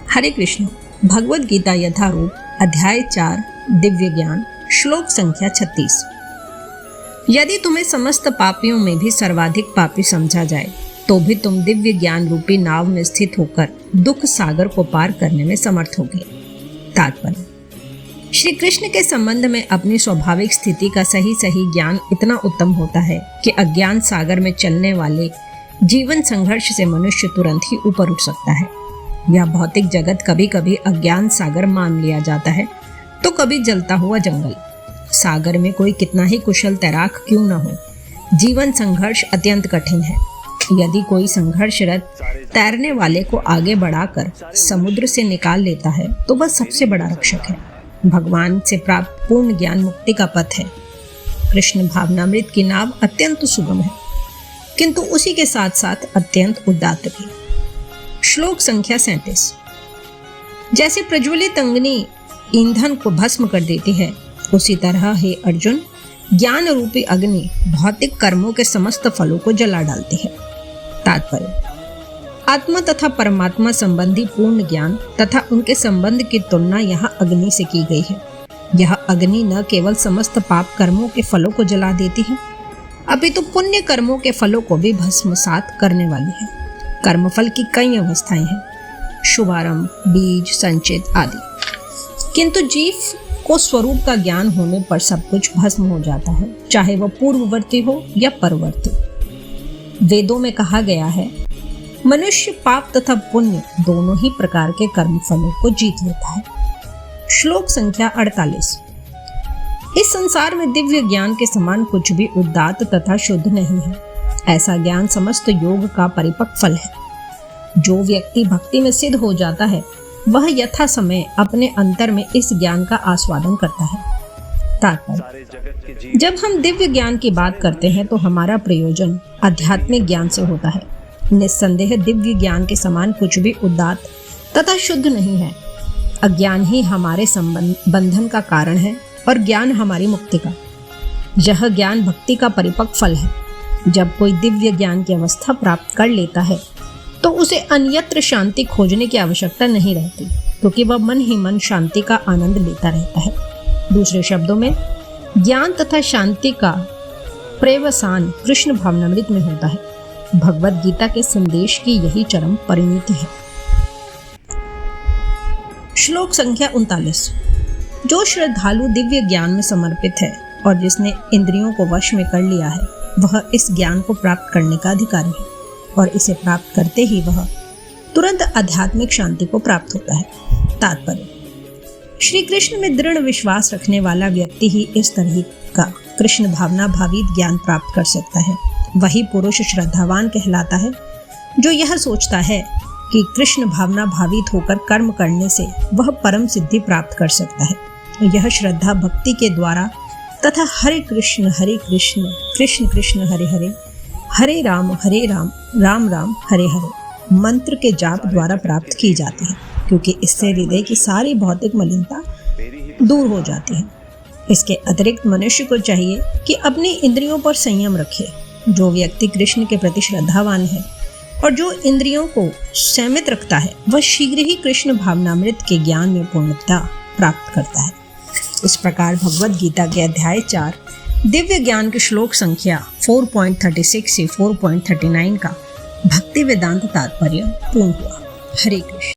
हरे कृष्ण। भगवद गीता यथारूप अध्याय 4 दिव्य ज्ञान श्लोक संख्या 36। यदि तुम्हें समस्त पापियों में भी सर्वाधिक पापी समझा जाए तो भी तुम दिव्य ज्ञान रूपी नाव में स्थित होकर दुख सागर को पार करने में समर्थ होगे। तात्पर्य: श्री कृष्ण के संबंध में अपनी स्वाभाविक स्थिति का सही ज्ञान इतना उत्तम होता है कि अज्ञान सागर में चलने वाले जीवन संघर्ष से मनुष्य तुरंत ही ऊपर उठ सकता है। यह भौतिक जगत कभी कभी अज्ञान सागर मान लिया जाता है तो कभी जलता हुआ जंगल। सागर में कोई कितना ही कुशल तैराक क्यों न हो, जीवन संघर्ष अत्यंत कठिन है। यदि कोई संघर्षरत तैरने वाले को आगे बढ़ाकर समुद्र से निकाल लेता है तो वह सबसे बड़ा रक्षक है। भगवान से प्राप्त पूर्ण ज्ञान मुक्ति का पथ है। कृष्ण भावनामृत की नाव अत्यंत सुगम है किंतु उसी के साथ साथ अत्यंत उदात्त भी। श्लोक संख्या 37। जैसे प्रज्वलित अग्नि ईंधन को भस्म कर देती है, उसी तरह हे अर्जुन, ज्ञान रूपी अग्नि भौतिक कर्मों के समस्त फलों को जला डालती है। तात्पर्य: आत्मा तथा परमात्मा संबंधी पूर्ण ज्ञान तथा उनके संबंध की तुलना यहाँ अग्नि से की गई है। यह अग्नि न केवल समस्त पाप कर्मों के फलों को जला देती है, अपितु पुण्य कर्मों के फलों को भी भस्मसात करने वाली है। कर्मफल की कई अवस्थाएं हैं, शुभारंभ, बीज, संचित आदि, किंतु जीव को स्वरूप का ज्ञान होने पर सब कुछ भस्म हो जाता है, चाहे वह पूर्ववर्ती हो या परवर्ती। वेदों में कहा गया है, मनुष्य पाप तथा पुण्य दोनों ही प्रकार के कर्मफलों को जीत लेता है। श्लोक संख्या 48। इस संसार में दिव्य ज्ञान के समान कुछ भी उदात्त तथा शुद्ध नहीं है। ऐसा ज्ञान समस्त योग का परिपक्व फल है। जो व्यक्ति भक्ति में सिद्ध हो जाता है वह यथा समय अपने अंतर में इस ज्ञान का आस्वादन करता है। तात्पर्य: जब हम दिव्य ज्ञान की बात करते हैं तो हमारा प्रयोजन आध्यात्मिक ज्ञान से होता है। निस्संदेह दिव्य ज्ञान के समान कुछ भी उदात्त तथा शुद्ध नहीं है। अज्ञान ही हमारे बंधन का कारण है और ज्ञान हमारी मुक्ति का। यह ज्ञान भक्ति का परिपक्व फल है। जब कोई दिव्य ज्ञान की अवस्था प्राप्त कर लेता है तो उसे अन्यत्र शांति खोजने की आवश्यकता नहीं रहती, क्योंकि वह मन ही मन शांति का आनंद लेता रहता है। दूसरे शब्दों में, ज्ञान तथा शांति का प्रवसान कृष्ण भावनामृत में होता है। भगवद गीता के संदेश की यही चरम परिणति है। श्लोक संख्या 39। जो श्रद्धालु दिव्य ज्ञान में समर्पित है और जिसने इंद्रियों को वश में कर लिया है, वह इस ज्ञान को प्राप्त करने का अधिकारी है और इसे प्राप्त करते ही वह तुरंत आध्यात्मिक शांति को प्राप्त होता है। तात्पर्य: श्री कृष्ण में दृढ़ विश्वास रखने वाला व्यक्ति ही इस तरह का कृष्ण भावना भावित ज्ञान प्राप्त कर सकता है। वही पुरुष श्रद्धावान कहलाता है जो यह सोचता है कि कृष्ण भावना भावित होकर कर्म करने से वह परम सिद्धि प्राप्त कर सकता है। यह श्रद्धा भक्ति के द्वारा तथा हरे कृष्ण कृष्ण कृष्ण हरे हरे, हरे राम राम राम हरे हरे मंत्र के जाप द्वारा प्राप्त की जाती है, क्योंकि इससे हृदय की सारी भौतिक मलिनता दूर हो जाती है। इसके अतिरिक्त मनुष्य को चाहिए कि अपनी इंद्रियों पर संयम रखे। जो व्यक्ति कृष्ण के प्रति श्रद्धावान है और जो इंद्रियों को संयमित रखता है, वह शीघ्र ही कृष्ण भावनामृत के ज्ञान में पूर्णता प्राप्त करता है। इस प्रकार भगवद गीता के अध्याय 4 दिव्य ज्ञान के श्लोक संख्या 4.36 से 4.39 का भक्ति वेदांत तात्पर्य पूर्ण हुआ। हरे कृष्ण।